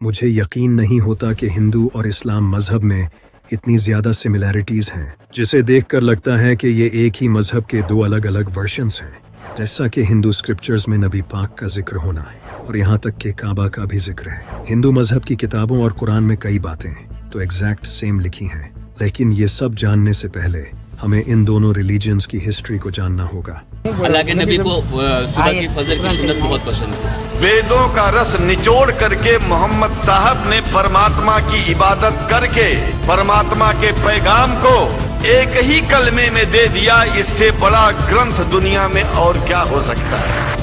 मुझे यकीन नहीं होता कि हिंदू और इस्लाम मजहब में इतनी ज़्यादा सिमिलैरिटीज़ हैं, जिसे देखकर लगता है कि ये एक ही मजहब के दो अलग अलग वर्जन्स हैं। जैसा कि हिंदू स्क्रिप्चर्स में नबी पाक का जिक्र होना है और यहाँ तक कि काबा का भी जिक्र है। हिंदू मजहब की किताबों और कुरान में कई बातें तो एग्जैक्ट सेम लिखी हैं, लेकिन ये सब जानने से पहले हमें इन दोनों रिलीजन्स की हिस्ट्री को जानना होगा। अल्लाह के नबी को सुबह की फजर की सुन्नत बहुत पसंद है। वेदों का रस निचोड़ करके मोहम्मद साहब ने परमात्मा की इबादत करके परमात्मा के पैगाम को एक ही कलमे में दे दिया। इससे बड़ा ग्रंथ दुनिया में और क्या हो सकता है।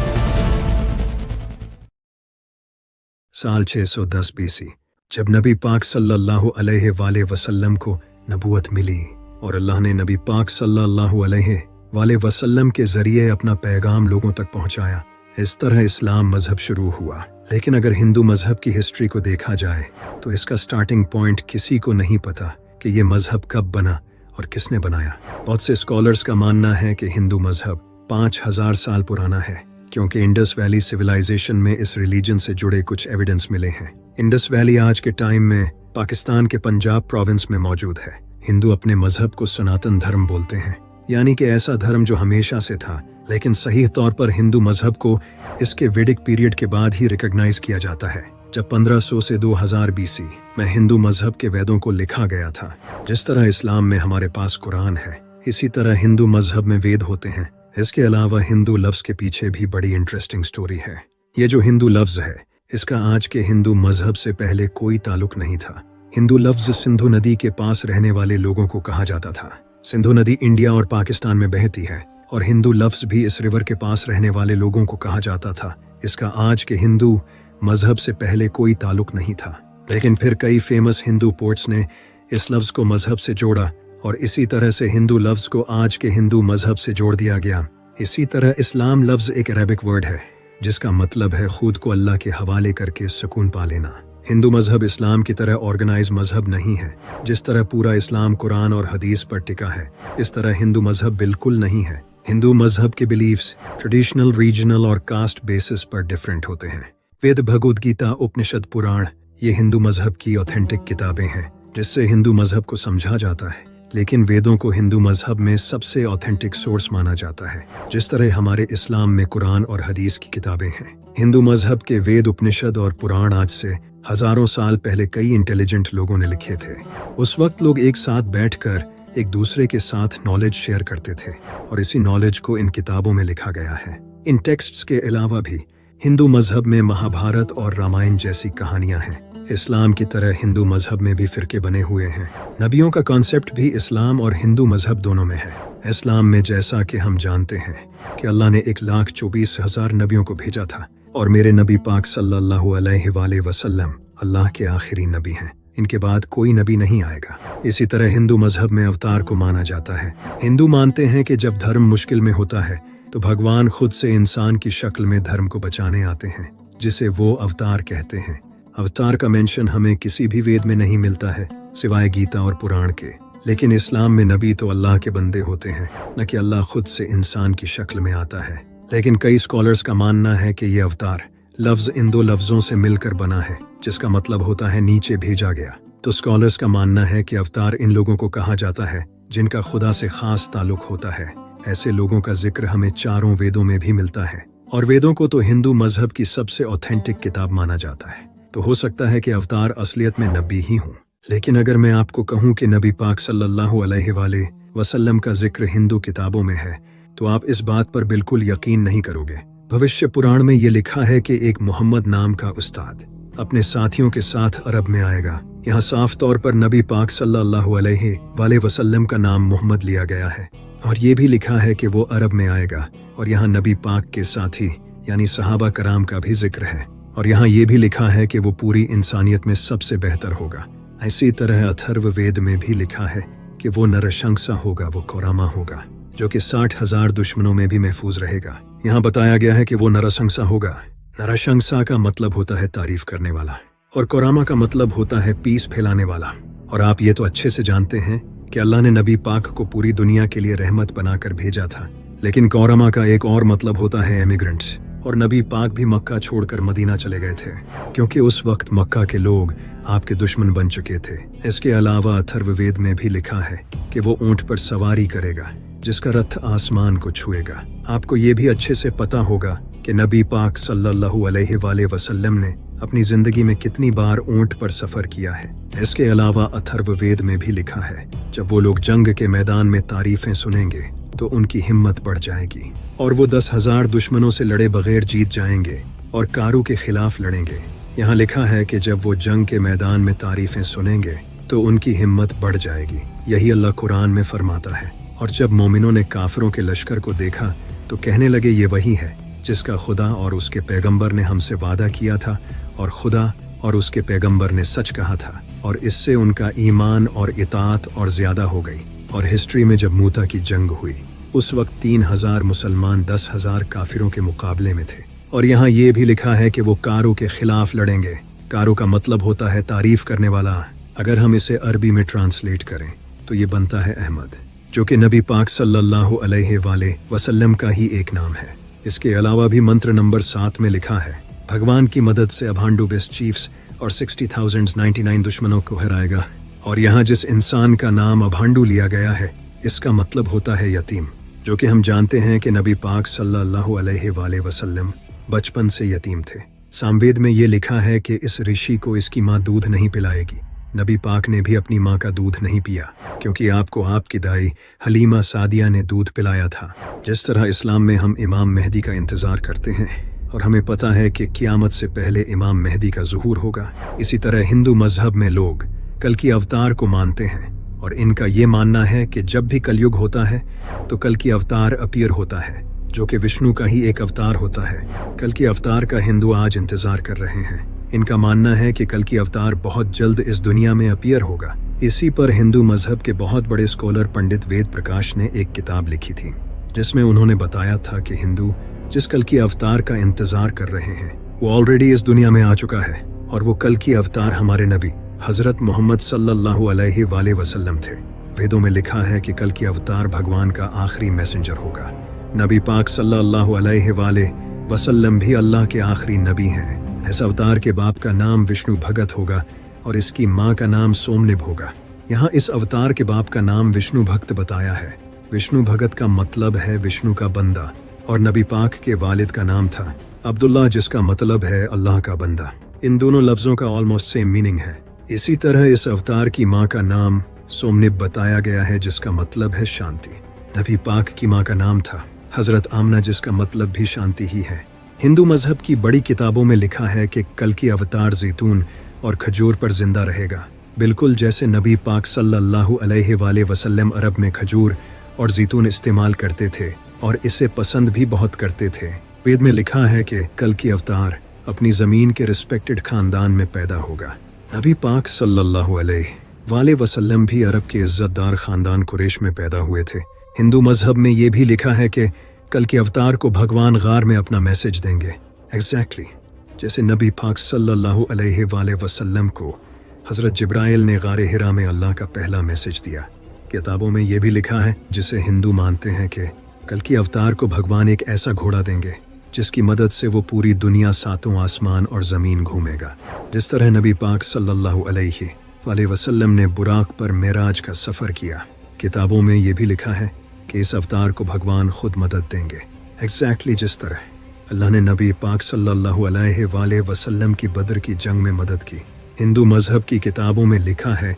साल 610 बीसी जब नबी पाक सल्लल्लाहु अलैहि वसल्लम को नबूवत मिली और अल्लाह ने नबी पाक सल्लल्लाहु अलैहि वसल्लम के जरिए अपना पैगाम लोगों तक पहुंचाया, इस तरह इस्लाम मजहब शुरू हुआ। लेकिन अगर हिंदू मजहब की हिस्ट्री को देखा जाए तो इसका स्टार्टिंग पॉइंट किसी को नहीं पता कि ये मजहब कब बना और किसने बनाया। बहुत से स्कॉलर्स का मानना है कि हिंदू मजहब 5000 साल पुराना है, क्योंकि इंडस वैली सिविलाइजेशन में इस रिलीजन से जुड़े कुछ एविडेंस मिले हैं। इंडस वैली आज के टाइम में पाकिस्तान के पंजाब प्रोविंस में मौजूद है। हिंदू अपने मजहब को सनातन धर्म बोलते हैं, यानी कि ऐसा धर्म जो हमेशा से था, लेकिन सही तौर पर हिंदू मजहब को इसके वैदिक पीरियड के बाद ही रिकॉग्नाइज किया जाता है, जब 1500 से 2000 बीसी में हिंदू मजहब के वेदों को लिखा गया था। जिस तरह इस्लाम में हमारे पास कुरान है, इसी तरह हिंदू मजहब में वेद होते हैं। इसके अलावा हिंदू लफ्ज के पीछे भी बड़ी इंटरेस्टिंग स्टोरी है। ये जो हिंदू लफ्ज है, इसका आज के हिंदू मजहब से पहले कोई ताल्लुक नहीं था। हिंदू लफ्ज सिंधु नदी के पास रहने वाले लोगों को कहा जाता था। सिंधु नदी इंडिया और पाकिस्तान में बहती है और हिंदू लफ्ज भी इस रिवर के पास रहने वाले लोगों को कहा जाता था। इसका आज के हिंदू मजहब से पहले कोई ताल्लुक नहीं था, लेकिन फिर कई फेमस हिंदू पोर्ट्स ने इस लफ्ज को मजहब से जोड़ा और इसी तरह से हिंदू लफ्ज को आज के हिंदू मजहब से जोड़ दिया गया। इसी तरह इस्लाम लफ्ज एक अरबिक वर्ड है जिसका मतलब है खुद को अल्लाह के हवाले करके सुकून पा लेना। हिंदू मजहब इस्लाम की तरह ऑर्गेनाइज मजहब नहीं है। जिस तरह पूरा इस्लाम कुरान और हदीस पर टिका है, इस तरह हिंदू मजहब बिल्कुल नहीं है। हिंदू मजहब के बिलीफ्स ट्रेडिशनल, रीजनल और कास्ट बेसिस पर डिफरेंट होते हैं। वेद, भगवद गीता, उपनिषद, पुराण ये हिंदू मजहब की ऑथेंटिक किताबें हैं जिससे हिंदू मजहब को समझा जाता है। लेकिन वेदों को हिंदू मजहब में सबसे ऑथेंटिक सोर्स माना जाता है, जिस तरह हमारे इस्लाम में कुरान और हदीस की किताबें हैं। हिंदू मजहब के वेद, उपनिषद और पुराण आज से हजारों साल पहले कई इंटेलिजेंट लोगों ने लिखे थे। उस वक्त लोग एक साथ बैठकर एक दूसरे के साथ नॉलेज शेयर करते थे और इसी नॉलेज को इन किताबों में लिखा गया है। इन टेक्स्ट्स के अलावा भी हिंदू मजहब में महाभारत और रामायण जैसी कहानियां हैं। इस्लाम की तरह हिंदू मजहब में भी फिरके बने हुए हैं। नबियों का कॉन्सेप्ट भी इस्लाम और हिंदू मजहब दोनों में है। इस्लाम में जैसा कि हम जानते हैं कि अल्लाह ने 1,24,000 नबियों को भेजा था और मेरे नबी पाक सल्लल्लाहु अलैहि वसल्लम अल्लाह के आखिरी नबी हैं। इनके बाद कोई नबी नहीं आएगा। इसी तरह हिंदू मजहब में अवतार को माना जाता है। हिंदू मानते हैं कि जब धर्म मुश्किल में होता है तो भगवान खुद से इंसान की शक्ल में धर्म को बचाने आते हैं, जिसे वो अवतार कहते हैं। अवतार का मेंशन हमें किसी भी वेद में नहीं मिलता है सिवाय गीता और पुराण के। लेकिन इस्लाम में नबी तो अल्लाह के बंदे होते हैं, न कि अल्लाह खुद से इंसान की शक्ल में आता है। लेकिन कई स्कॉलर्स का मानना है कि ये अवतार लफ्ज इन दो लफ्जों से मिलकर बना है, जिसका मतलब होता है नीचे भेजा गया। तो स्कॉलर्स का मानना है कि अवतार इन लोगों को कहा जाता है जिनका खुदा से खास ताल्लुक होता है। ऐसे लोगों का जिक्र हमें चारों वेदों में भी मिलता है और वेदों को तो हिंदू मजहब की सबसे ऑथेंटिक किताब माना जाता है। तो हो सकता है कि अवतार असलियत में नबी ही हों। लेकिन अगर मैं आपको कहूँ कि नबी पाक सल्लल्लाहु अलैहि वसल्लम का जिक्र हिंदू किताबों में है तो आप इस बात पर बिल्कुल यकीन नहीं करोगे। भविष्य पुराण में ये लिखा है कि एक मोहम्मद नाम का उस्ताद अपने साथियों के साथ अरब में आएगा। यहाँ साफ तौर पर नबी पाक सल्लल्लाहु अलैहि वसल्लम का नाम मोहम्मद लिया गया है और ये भी लिखा है कि वो अरब में आएगा और यहाँ नबी पाक के साथी यानी सहाबा कराम का भी जिक्र है और यहाँ ये भी लिखा है कि वो पूरी इंसानियत में सबसे बेहतर होगा। इसी तरह अथर्व वेद में भी लिखा है कि वो नरशंसा होगा, वो कौरामा होगा, जो कि 60,000 दुश्मनों में भी महफूज रहेगा। यहाँ बताया गया है कि वो नरशंसा होगा। नरशंसा का मतलब होता है तारीफ करने वाला और कौरामा का मतलब होता है पीस फैलाने वाला। और आप ये तो अच्छे से जानते हैं कि अल्लाह ने नबी पाक को पूरी दुनिया के लिए रहमत बनाकर भेजा था, लेकिन कौरामा का एक और मतलब होता है एमिग्रेंट्स और नबी पाक भी मक्का छोड़कर मदीना चले गए थे, क्योंकि उस वक्त मक्का के लोग आपके दुश्मन बन चुके थे। इसके अलावा अथर्ववेद में भी लिखा है कि वो ऊंट पर सवारी करेगा जिसका रथ आसमान को छुएगा। आपको ये भी अच्छे से पता होगा कि नबी पाक सल्लल्लाहु अलैहि वसल्लम ने अपनी जिंदगी में कितनी बार ऊंट पर सफर किया है। इसके अलावा अथर्ववेद में भी लिखा है, जब वो लोग जंग के मैदान में तारीफें सुनेंगे तो उनकी हिम्मत बढ़ जाएगी और वो 10,000 दुश्मनों से लड़े बगैर जीत जाएंगे और कारू के खिलाफ लड़ेंगे। यहाँ लिखा है कि जब वो जंग के मैदान में तारीफें सुनेंगे तो उनकी हिम्मत बढ़ जाएगी। यही अल्लाह कुरान में फरमाता है। और जब मोमिनों ने काफिरों के लश्कर को देखा तो कहने लगे, ये वही है जिसका खुदा और उसके पैगंबर ने हमसे वादा किया था, और खुदा और उसके पैगंबर ने सच कहा था, और इससे उनका ईमान और इताअत और ज्यादा हो गई। और हिस्ट्री में जब मूता की जंग हुई उस वक्त 3,000 मुसलमान 10,000 काफिरों के मुकाबले में थे। और यहाँ ये भी लिखा है कि वो कारू के खिलाफ लड़ेंगे। कारू का मतलब होता है तारीफ करने वाला। अगर हम इसे अरबी में ट्रांसलेट करें तो ये बनता है अहमद, जो कि नबी पाक सल्लल्लाहु अलैहि वसल्लम का ही एक नाम है। इसके अलावा भी मंत्र नंबर 7 में लिखा है, भगवान की मदद से अभांडू बेस्ट चीफ्स और 60,099 दुश्मनों को हराएगा। और यहाँ जिस इंसान का नाम अभांडू लिया गया है इसका मतलब होता है यतीम, जो कि हम जानते हैं कि नबी पाक सल्लल्लाहु अलैहि वसल्लम बचपन से यतीम थे। सामवेद में ये लिखा है कि इस ऋषि को इसकी माँ दूध नहीं पिलाएगी। नबी पाक ने भी अपनी माँ का दूध नहीं पिया, क्योंकि आपको आपकी दाई हलीमा सादिया ने दूध पिलाया था। जिस तरह इस्लाम में हम इमाम मेहदी का इंतज़ार करते हैं और हमें पता है कि क़यामत से पहले इमाम मेहदी का ज़ुहूर होगा, इसी तरह हिंदू मजहब में लोग कल की अवतार को मानते हैं। और इनका ये मानना है कि जब भी कलयुग होता है तो कल की अवतार अपीयर होता है, जो कि विष्णु का ही एक अवतार होता है। कल की अवतार का हिंदू आज इंतजार कर रहे हैं। इनका मानना है कि कल की अवतार बहुत जल्द इस दुनिया में अपीयर होगा। इसी पर हिंदू मजहब के बहुत बड़े स्कॉलर पंडित वेद प्रकाश ने एक किताब लिखी थी, जिसमें उन्होंने बताया था कि हिंदू जिस कल की अवतार का इंतजार कर रहे हैं वो ऑलरेडी इस दुनिया में आ चुका है, और वो कल की अवतार हमारे नबी हजरत मोहम्मद सल्लल्लाहु अलैहि वसल्लम थे। वेदों में लिखा है कि कल की अवतार भगवान का आखिरी मैसेंजर होगा। नबी पाक सल्लल्लाहु अलैहि वसल्लम भी अल्लाह के आखिरी नबी हैं। इस अवतार के बाप का नाम विष्णु भगत होगा और इसकी माँ का नाम सोमनिब होगा। यहाँ इस अवतार के बाप का नाम विष्णु भक्त बताया है। विष्णु भगत का मतलब है विष्णु का बंदा, और नबी पाक के वालिद का नाम था अब्दुल्ला, जिसका मतलब है अल्लाह का बंदा। इन दोनों लफ्जों का ऑलमोस्ट सेम मीनिंग है। इसी तरह इस अवतार की माँ का नाम सोमनिब बताया गया है, जिसका मतलब है शांति। नबी पाक की माँ का नाम था हजरत आमना, जिसका मतलब भी शांति ही है। हिंदू मजहब की बड़ी किताबों में लिखा है कि कल की अवतार जैतून और खजूर पर जिंदा रहेगा, बिल्कुल जैसे नबी पाक सल्लल्लाहु अलैहि वसल्लम अरब में खजूर और जैतून इस्तेमाल करते थे और इसे पसंद भी बहुत करते थे। वेद में लिखा है कि कल की अवतार अपनी जमीन के रिस्पेक्टेड खानदान में पैदा होगा। नबी पाक सल्लल्लाहु अलैहि वसल्लम भी अरब के इज्जतदार खानदान कुरैश में पैदा हुए थे। हिंदू मजहब में ये भी लिखा है कि कल के अवतार को भगवान गार में अपना मैसेज देंगे, एग्जैक्टली जैसे नबी पाक सल्लल्लाहु अलैहि वसल्लम को हजरत जिब्राइल ने गारे हिरा में अल्लाह का पहला मैसेज दिया। किताबों में ये भी लिखा है, जिसे हिंदू मानते हैं, कि कल की अवतार को भगवान एक ऐसा घोड़ा देंगे जिसकी मदद से वो पूरी दुनिया, सातों आसमान और ज़मीन घूमेगा। जिस तरह नबी पाक सल्लल्लाहु अलैहि वसल्लम ने बुराक पर मेराज का सफ़र किया, किताबों में ये भी लिखा है कि इस अवतार को भगवान खुद मदद देंगे। एग्जैक्टली जिस तरह अल्लाह ने नबी पाक सल्लल्लाहु अलैहि वसल्लम की बदर की जंग में मदद की। हिंदू मजहब की किताबों में लिखा है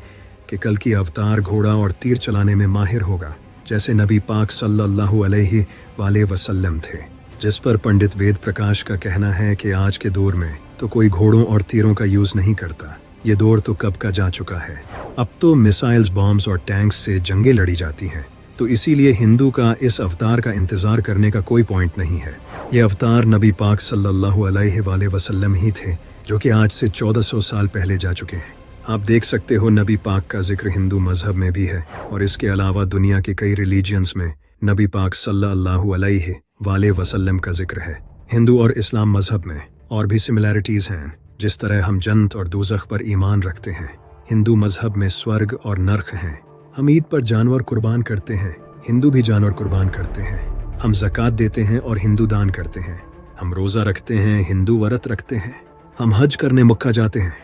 कि कल की अवतार घोड़ा और तीर चलाने में माहिर होगा, जैसे नबी पाक सल्लल्लाहु अलैहि वसल्लम थे। जिस पर पंडित वेद प्रकाश का कहना है कि आज के दौर में तो कोई घोड़ों और तीरों का यूज नहीं करता, ये दौर तो कब का जा चुका है। अब तो मिसाइल्स, बॉम्ब्स और टैंक्स से जंगें लड़ी जाती हैं, तो इसीलिए हिंदू का इस अवतार का इंतजार करने का कोई पॉइंट नहीं है। ये अवतार नबी पाक सल्लल्लाहु अलैहि वसल्लम ही थे, जो कि आज से 1400 साल पहले जा चुके हैं। आप देख सकते हो नबी पाक का जिक्र हिंदू मजहब में भी है, और इसके अलावा दुनिया के कई रिलीजियंस में नबी पाक सल्लल्लाहु अलैहि वसल्लम का जिक्र है। हिंदू और इस्लाम मजहब में और भी सिमिलैरिटीज़ हैं। जिस तरह हम जन्नत और दोज़ख पर ईमान रखते हैं, हिंदू मजहब में स्वर्ग और नरक हैं। हम ईद पर जानवर कुर्बान करते हैं, हिंदू भी जानवर कुर्बान करते हैं। हम ज़कात देते हैं और हिंदू दान करते हैं। हम रोज़ा रखते हैं, हिंदू व्रत रखते हैं, हम हज करने मक्का जाते हैं,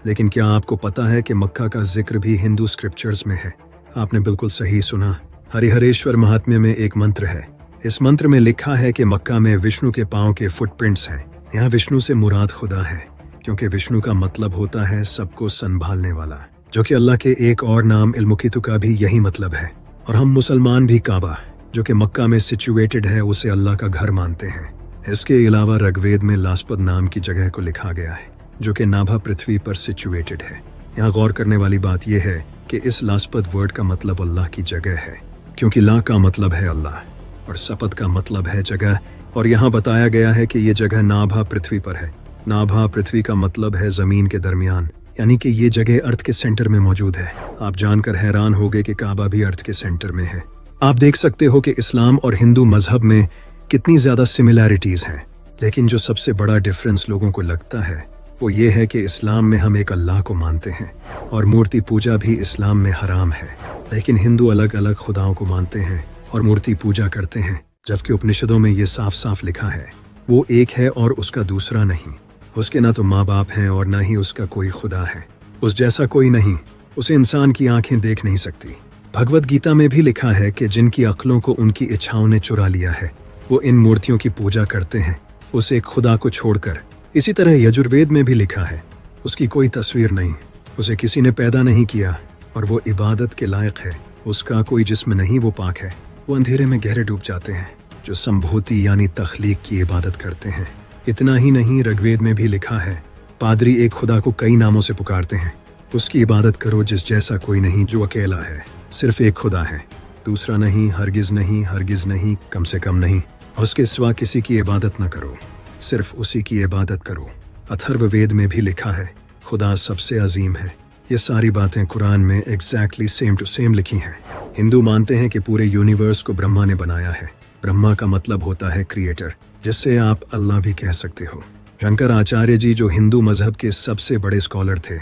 लेकिन क्या आपको पता है कि मक्का का जिक्र भी हिंदू स्क्रिप्चर्स में है? आपने बिल्कुल सही सुना। हरिहरेश्वर महात्म्य में एक मंत्र है। इस मंत्र में लिखा है कि मक्का में विष्णु के पांव के फुटप्रिंट्स हैं। यहाँ विष्णु से मुराद खुदा है, क्योंकि विष्णु का मतलब होता है सबको संभालने वाला, जो कि अल्लाह के एक और नाम इल्मुकीतु का भी यही मतलब है। और हम मुसलमान भी काबा, जो कि मक्का में सिचुएटेड है, उसे अल्लाह का घर मानते हैं। इसके अलावा ऋग्वेद में लास्पद नाम की जगह को लिखा गया है, जो कि नाभा पृथ्वी पर सिचुएटेड है। यहाँ गौर करने वाली बात यह है कि इस लास्पद वर्ड का मतलब अल्लाह की जगह है, क्योंकि ला का मतलब है अल्लाह और सपत का मतलब है जगह। और यहाँ बताया गया है कि ये जगह नाभा पृथ्वी पर है। नाभा पृथ्वी का मतलब है जमीन के दरमियान, यानी कि ये जगह अर्थ के सेंटर में मौजूद है। आप जानकर हैरान हो गए कि काबा भी अर्थ के सेंटर में है। आप देख सकते हो कि इस्लाम और हिंदू मजहब में कितनी ज्यादा सिमिलैरिटीज हैं, लेकिन जो सबसे बड़ा डिफरेंस लोगों को लगता है वो ये है कि इस्लाम में हम एक अल्लाह को मानते हैं और मूर्ति पूजा भी इस्लाम में हराम है, लेकिन हिंदू अलग अलग खुदाओं को मानते हैं और मूर्ति पूजा करते हैं, जबकि उपनिषदों में ये साफ साफ लिखा है वो एक है और उसका दूसरा नहीं। उसके ना तो माँ बाप हैं और ना ही उसका कोई खुदा है। उस जैसा कोई नहीं, उसे इंसान की आंखें देख नहीं सकती। भगवत गीता में भी लिखा है कि जिनकी अक्लों को उनकी इच्छाओं ने चुरा लिया है वो इन मूर्तियों की पूजा करते हैं, उस एक खुदा को छोड़कर। इसी तरह यजुर्वेद में भी लिखा है उसकी कोई तस्वीर नहीं, उसे किसी ने पैदा नहीं किया और वो इबादत के लायक है, उसका कोई जिस्म नहीं, वो पाक है। वो अंधेरे में गहरे डूब जाते हैं जो संभूति यानी तख्लीक की इबादत करते हैं। इतना ही नहीं, ऋग्वेद में भी लिखा है पादरी एक खुदा को कई नामों से पुकारते हैं। उसकी इबादत करो जिस जैसा कोई नहीं, जो अकेला है, सिर्फ एक खुदा है, दूसरा नहीं, हरगिज नहीं, कम से कम नहीं। उसके सिवा किसी की इबादत न करो, सिर्फ उसी की इबादत करो। अथर्ववेद में भी लिखा है खुदा सबसे अजीम है। ये सारी बातें कुरान में एग्जैक्टली सेम टू सेम लिखी हैं। हिंदू मानते हैं कि पूरे यूनिवर्स को ब्रह्मा ने बनाया है। ब्रह्मा का मतलब होता है क्रिएटर, जिससे आप अल्लाह भी कह सकते हो। शंकर आचार्य जी, जो हिंदू मजहब के सबसे बड़े स्कॉलर थे,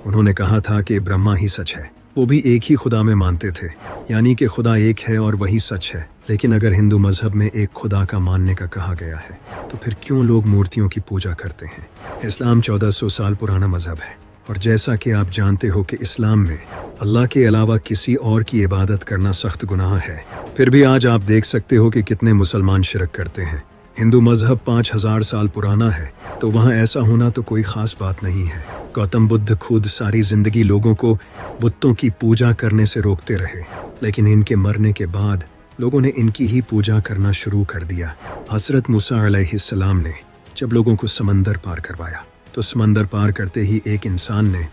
उन्होंने कहा था कि ब्रह्मा ही सच है। वो भी एक ही खुदा में मानते थे, यानी कि खुदा एक है और वही सच है। लेकिन अगर हिंदू मजहब में एक खुदा का मानने का कहा गया है तो फिर क्यों लोग मूर्तियों की पूजा करते हैं? इस्लाम 1400 साल पुराना मजहब है और जैसा कि आप जानते हो कि इस्लाम में अल्लाह के अलावा किसी और की इबादत करना सख्त गुनाह है। फिर भी आज आप देख सकते हो कि कितने मुसलमान शिरक करते हैं। हिंदू मजहब 5000 साल पुराना है, तो वहाँ ऐसा होना तो कोई खास बात नहीं है। गौतम बुद्ध खुद सारी जिंदगी लोगों को बुतों की पूजा करने से रोकते रहे, लेकिन इनके मरने के बाद लोगों ने इनकी ही पूजा करना शुरू कर दिया। हज़रत मूसा अलैहिस्सलाम ने जब लोगों को समंदर पार करवाया, तो समंदर पार करते ही एक इंसान ने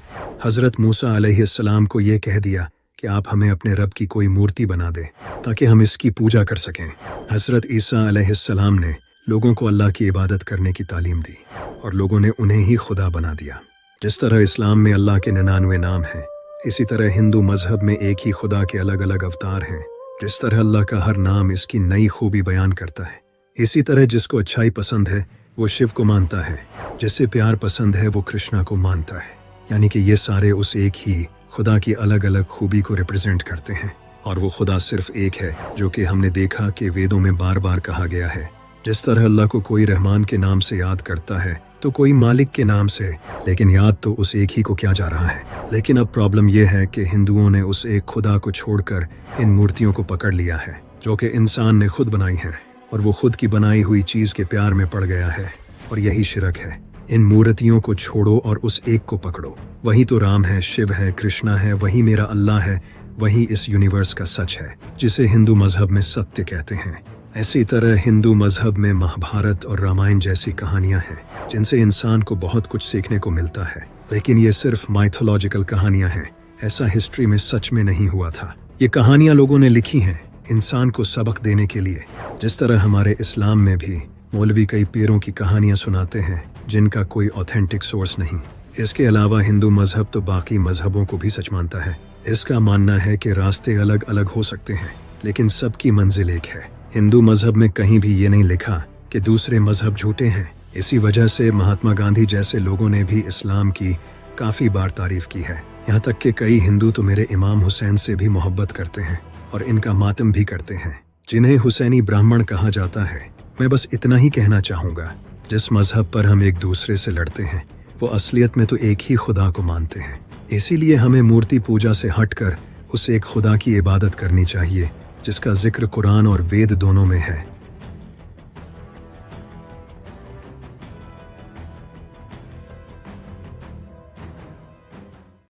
हज़रत मूसा अलैहिस्सलाम को ये कह दिया कि आप हमें अपने रब की कोई मूर्ति बना दे ताकि हम इसकी पूजा कर सकें। हज़रत ईसा अलैहिस्सलाम ने लोगों को अल्लाह की इबादत करने की तालीम दी और लोगों ने उन्हें ही खुदा बना दिया। जिस तरह इस्लाम में अल्लाह के 99 नाम हैं, इसी तरह हिंदू मजहब में एक ही खुदा के अलग अलग अवतार हैं। जिस तरह अल्लाह का हर नाम इसकी नई खूबी बयान करता है, इसी तरह जिसको अच्छाई पसंद है वो शिव को मानता है, जिससे प्यार पसंद है वो कृष्णा को मानता है। यानी कि ये सारे उस एक ही खुदा की अलग अलग खूबी को रिप्रेजेंट करते हैं, और वो खुदा सिर्फ एक है, जो कि हमने देखा कि वेदों में बार बार कहा गया है। जिस तरह अल्लाह को कोई रहमान के नाम से याद करता है तो कोई मालिक के नाम से, लेकिन याद तो उस एक ही को किया जा रहा है। लेकिन अब प्रॉब्लम यह है कि हिंदुओं ने उस एक खुदा को छोड़कर इन मूर्तियों को पकड़ लिया है, जो कि इंसान ने खुद बनाई है, और वो खुद की बनाई हुई चीज के प्यार में पड़ गया है, और यही शिरक है। इन मूर्तियों को छोड़ो और उस एक को पकड़ो। वही तो राम है, शिव है, कृष्णा है, वही मेरा अल्लाह है, वही इस यूनिवर्स का सच है, जिसे हिंदू मजहब में सत्य कहते हैं। इसी तरह हिंदू मजहब में महाभारत और रामायण जैसी कहानियां हैं, जिनसे इंसान को बहुत कुछ सीखने को मिलता है, लेकिन ये सिर्फ माइथोलॉजिकल कहानियां हैं। ऐसा हिस्ट्री में सच में नहीं हुआ था। ये कहानियां लोगों ने लिखी हैं इंसान को सबक देने के लिए। जिस तरह हमारे इस्लाम में भी मौलवी कई पीरों की कहानियां सुनाते हैं जिनका कोई ऑथेंटिक सोर्स नहीं। इसके अलावा हिंदू मजहब तो बाकी मजहबों को भी सच मानता है। इसका मानना है कि रास्ते अलग अलग हो सकते हैं, लेकिन सबकी मंजिल एक है। हिंदू मजहब में कहीं भी ये नहीं लिखा कि दूसरे मजहब झूठे हैं। इसी वजह से महात्मा गांधी जैसे लोगों ने भी इस्लाम की काफ़ी बार तारीफ की है। यहाँ तक कि कई हिंदू तो मेरे इमाम हुसैन से भी मोहब्बत करते हैं और इनका मातम भी करते हैं, जिन्हें हुसैनी ब्राह्मण कहा जाता है। میں بس اتنا ہی کہنا چاہوں گا، جس مذہب پر ہم ایک دوسرے سے لڑتے ہیں وہ اصلیت میں تو ایک ہی خدا کو مانتے ہیں، اسی لیے ہمیں مورتی پوجا سے ہٹ کر اس ایک خدا کی عبادت کرنی چاہیے جس کا ذکر قرآن اور وید دونوں میں ہے۔